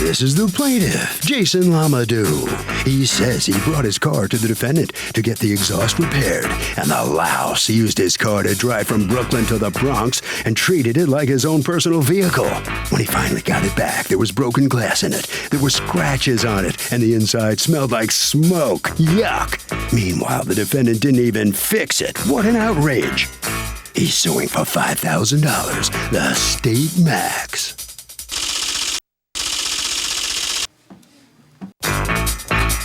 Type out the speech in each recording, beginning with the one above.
This is the plaintiff, Jason Lamadou. He says he brought his car to the defendant to get the exhaust repaired, and the louse used his car to drive from Brooklyn to the Bronx and treated it like his own personal vehicle. When he finally got it back, there was broken glass in it, there were scratches on it, and the inside smelled like smoke. Yuck! Meanwhile, the defendant didn't even fix it. What an outrage! He's suing for $5,000, the state max.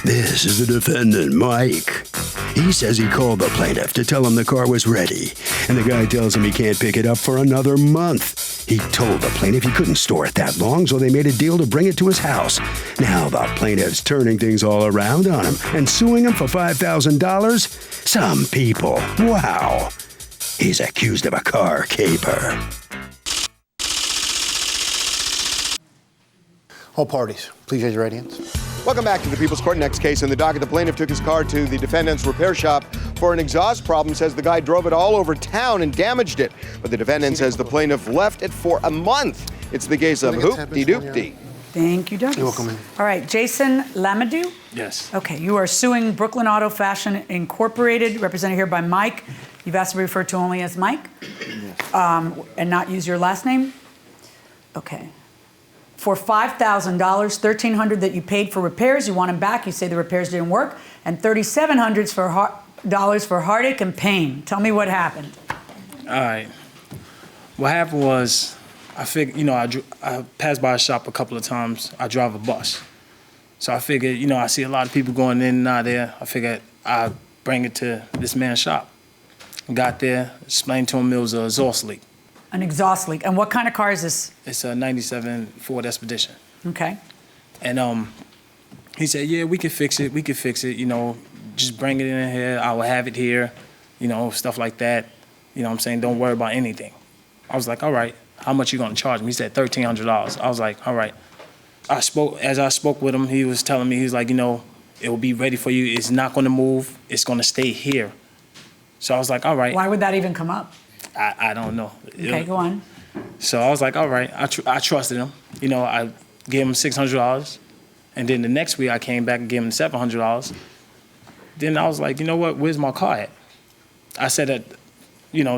This is the defendant, Mike. He says he called the plaintiff to tell him the car was ready, and the guy tells him he can't pick it up for another month. He told the plaintiff he couldn't store it that long, so they made a deal to bring it to his house. Now the plaintiff's turning things all around on him and suing him for $5,000? Some people. Wow. He's accused of a car caper. All parties, please raise your right hands. Welcome back to the People's Court. Next case in the docket, the plaintiff took his car to the defendant's repair shop for an exhaust problem. Says the guy drove it all over town and damaged it. But the defendant says the plaintiff left it for a month. It's the case of hoop-de-doop-de. Thank you, Douglas. You're welcome, ma'am. All right, Jason Lamadou? Yes. Okay, you are suing Brooklyn Auto Fashion Incorporated, represented here by Mike. You've asked to be referred to only as Mike? Yes. And not use your last name? Okay. For $5,000, $1,300 that you paid for repairs, you want them back, you say the repairs didn't work, and $3,700 for heartache and pain. Tell me what happened. All right. What happened was, I figured, I passed by a shop a couple of times. I drive a bus. So I figured, I see a lot of people going in and out there. I figured I'd bring it to this man's shop. Got there, explained to him it was an exhaust leak. An exhaust leak. And what kind of car is this? It's a 97 Ford Expedition. Okay. And he said, yeah, we can fix it. We can fix it. Just bring it in here. I will have it here. Stuff like that. You know what I'm saying? Don't worry about anything. I was like, all right, how much you gonna charge me? He said $1,300. I was like, all right. As I spoke with him, he was telling me, he was like, it will be ready for you. It's not gonna move. It's gonna stay here. So I was like, all right. Why would that even come up? I don't know. Okay, go on. So I was like, all right. I trusted him. I gave him $600. And then the next week I came back and gave him $700. Then I was like, you know what? Where's my car at? I said that,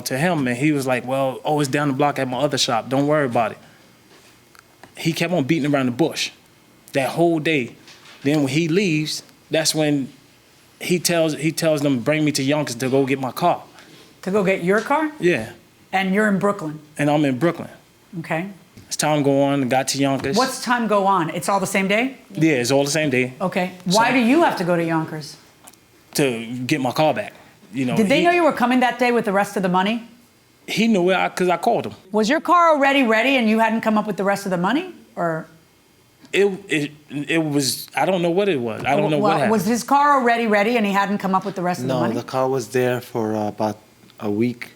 to him, and he was like, well, it's down the block at my other shop. Don't worry about it. He kept on beating around the bush that whole day. Then when he leaves, that's when he tells them, bring me to Yonkers to go get my car. To go get your car? Yeah. And you're in Brooklyn? And I'm in Brooklyn. Okay. As time go on, got to Yonkers. What's time go on? It's all the same day? Yeah, it's all the same day. Okay. Why do you have to go to Yonkers? To get my car back. Did they know you were coming that day with the rest of the money? He knew it because I called him. Was your car already ready and you hadn't come up with the rest of the money? Or? It was, I don't know what it was. I don't know what happened. Was his car already ready and he hadn't come up with the rest of the money? No, the car was there for about a week.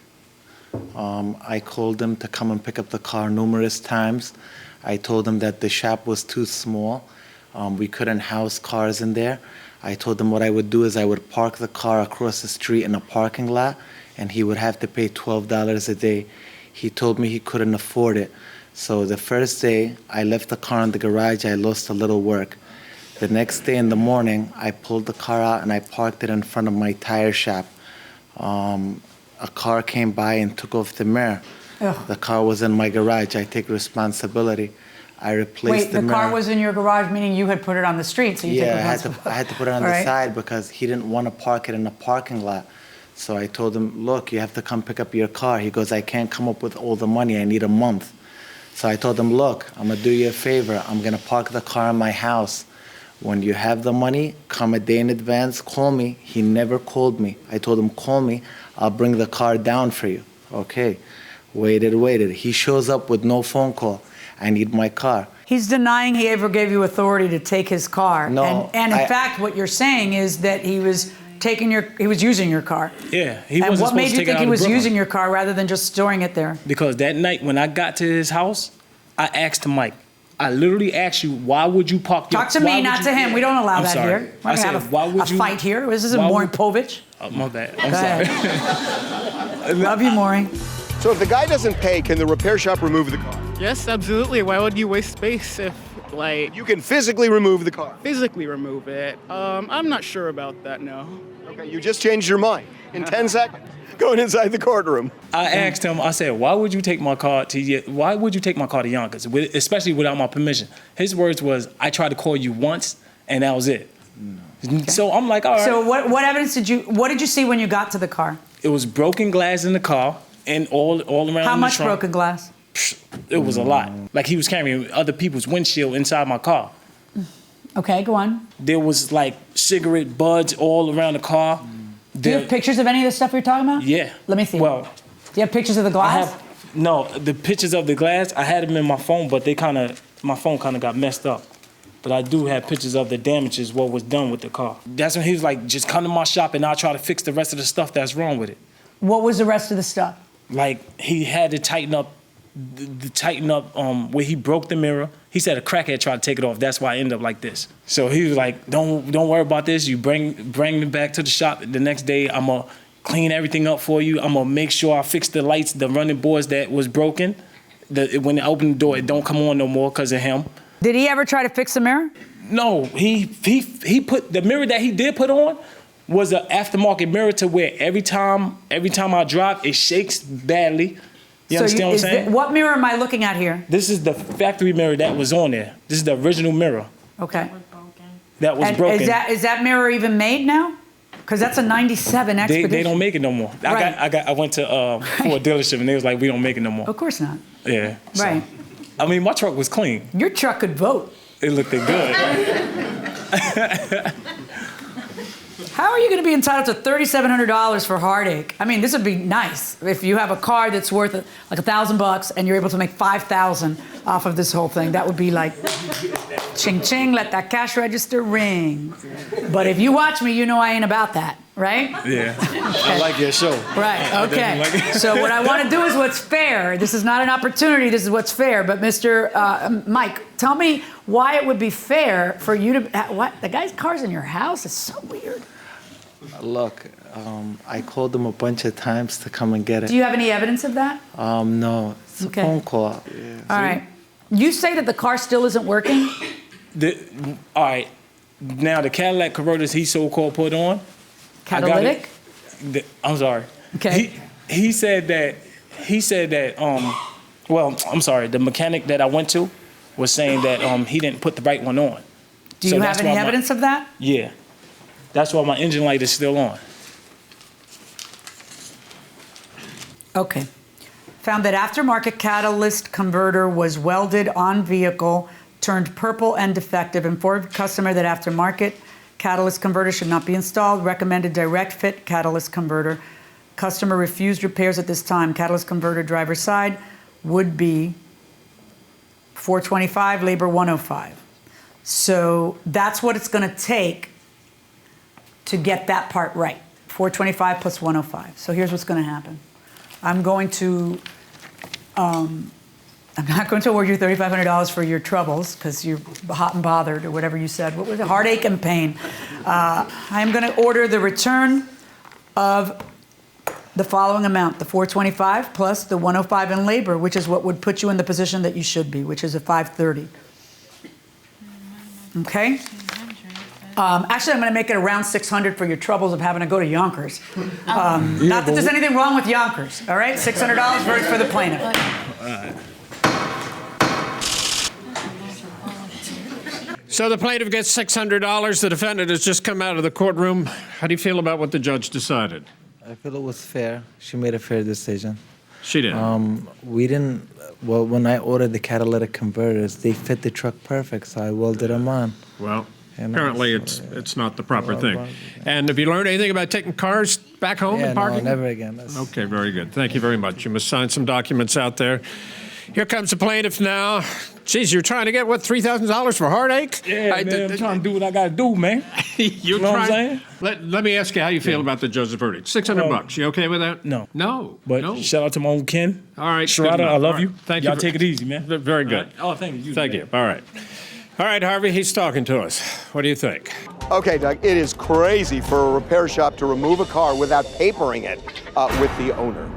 I called them to come and pick up the car numerous times. I told them that the shop was too small. We couldn't house cars in there. I told them what I would do is I would park the car across the street in a parking lot, and he would have to pay $12 a day. He told me he couldn't afford it. So the first day, I left the car in the garage. I lost a little work. The next day in the morning, I pulled the car out and I parked it in front of my tire shop. A car came by and took off the mirror. Ugh. The car was in my garage. I take responsibility. I replaced the mirror. Wait, the car was in your garage, meaning you had put it on the street, so you take responsibility. I had to put it on the side because he didn't want to park it in a parking lot. So I told him, look, you have to come pick up your car. He goes, I can't come up with all the money. I need a month. So I told him, look, I'm going to do you a favor. I'm going to park the car in my house. When you have the money, come a day in advance, call me. He never called me. I told him, call me. I'll bring the car down for you. Okay. Waited. He shows up with no phone call. I need my car. He's denying he ever gave you authority to take his car. No. And in fact, what you're saying is that he was using your car. Yeah, he wasn't supposed to take it out of Brooklyn. And what made you think he was using your car rather than just storing it there? Because that night when I got to his house, I asked Mike. I literally asked you, why would you park your car? Talk to me, not to him. We don't allow that here. I said, why would you? A fight here? This isn't Maury Povich. Oh, my bad. I'm sorry. Love you, Maury. So if the guy doesn't pay, can the repair shop remove the car? Yes, absolutely. Why would you waste space if, like, You can physically remove the car. physically remove it? I'm not sure about that, no. Okay, you just changed your mind in 10 seconds. Going inside the courtroom. I asked him, I said, why would you take my car to Yonkers, especially without my permission? His words was, I tried to call you once, and that was it. Okay. So I'm like, all right. So what evidence what did you see when you got to the car? It was broken glass in the car and all around How the much trunk. broken glass? It was a lot. Like he was carrying other people's windshield inside my car. Okay, go on. There was like cigarette butts all around the car. Do you have pictures of any of the stuff you're talking about? Yeah. Let me see. Well, do you have pictures of the glass? No, the pictures of the glass, I had them in my phone, but my phone kind of got messed up. But I do have pictures of the damages, what was done with the car. That's when he was like, just come to my shop and I'll try to fix the rest of the stuff that's wrong with it. What was the rest of the stuff? Like he had to tighten up where he broke the mirror. He said a crackhead tried to take it off. That's why I ended up like this. So he was like, don't worry about this. You bring me back to the shop. The next day, I'm going to clean everything up for you. I'm going to make sure I fix the lights, the running boards that was broken. When I open the door, it don't come on no more because of him. Did he ever try to fix the mirror? No, he put the mirror that he did put on was an aftermarket mirror to where every time I drive, it shakes badly. You understand what I'm saying? What mirror am I looking at here? This is the factory mirror that was on there. This is the original mirror. Okay. That was broken. Is that mirror even made now? Because that's a 97 Expedition. They don't make it no more. Right. I went to for a dealership and they was like, we don't make it no more. Of course not. Yeah. So, Right. I mean, my truck was clean. Your truck could vote. It looked good. How are you going to be entitled to $3,700 for heartache? I mean, this would be nice if you have a car that's worth like $1,000 and you're able to make $5,000 off of this whole thing. That would be like, ching ching, let that cash register ring. But if you watch me, you know I ain't about that, right? Yeah, I like your show. Right, okay. So what I want to do is what's fair. This is not an opportunity, this is what's fair. But Mr. Mike, tell me why it would be fair for you to, what? The guy's car's in your house? It's so weird. Look, I called them a bunch of times to come and get it. Do you have any evidence of that? No, it's a phone call. Yeah. All right. You say that the car still isn't working? All right. Now the Cadillac converters he so-called put on. Catalytic? I'm sorry. Okay. He said that. Well, I'm sorry. The mechanic that I went to was saying that he didn't put the right one on. Do you have any evidence of that? Yeah. That's why my engine light is still on. Okay. Found that aftermarket catalyst converter was welded on vehicle, turned purple and defective. Informed customer that aftermarket catalyst converter should not be installed. Recommended direct fit catalyst converter. Customer refused repairs at this time. Catalyst converter driver's side would be $425, labor $105. So that's what it's going to take to get that part right. $425 plus $105. So here's what's going to happen. I'm not going to award you $3,500 for your troubles because you're hot and bothered or whatever you said. What was it? Heartache and pain. I'm going to order the return of the following amount, the $425 plus the $105 in labor, which is what would put you in the position that you should be, which is a $530. Okay? Actually, I'm going to make it around $600 for your troubles of having to go to Yonkers. Not that there's anything wrong with Yonkers, all right? $600 for the plaintiff. All right. So the plaintiff gets $600. The defendant has just come out of the courtroom. How do you feel about what the judge decided? I feel it was fair. She made a fair decision. She did. We didn't. Well, when I ordered the catalytic converters, they fit the truck perfect, so I welded them on. Well, apparently it's not the proper thing. And have you learned anything about taking cars back home and parking? No, never again. Okay, very good. Thank you very much. You must sign some documents out there. Here comes the plaintiff now. Geez, you're trying to get, what, $3,000 for heartache? Yeah, man, I'm trying to do what I got to do, man. You know what I'm saying? Let me ask you how you feel about the judge's verdict. $600. You okay with that? No. No. But no. shout out to my own Ken. All right. Sharada, I love you. Thank Y'all you. take it easy, man. Very good. Right. Oh, thank you. Thank you. All right. All right, Harvey, he's talking to us. What do you think? Okay, Doug, it is crazy for a repair shop to remove a car without papering it with the owner.